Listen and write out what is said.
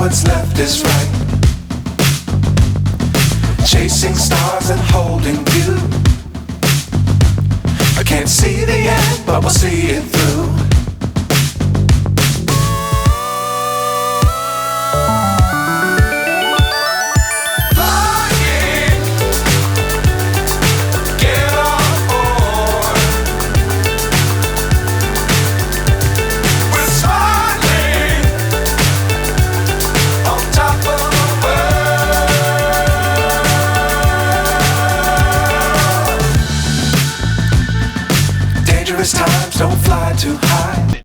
what's left is right. Chasing stars and holding you. I can't see the end, but we'll see it through. Times don't fly too high.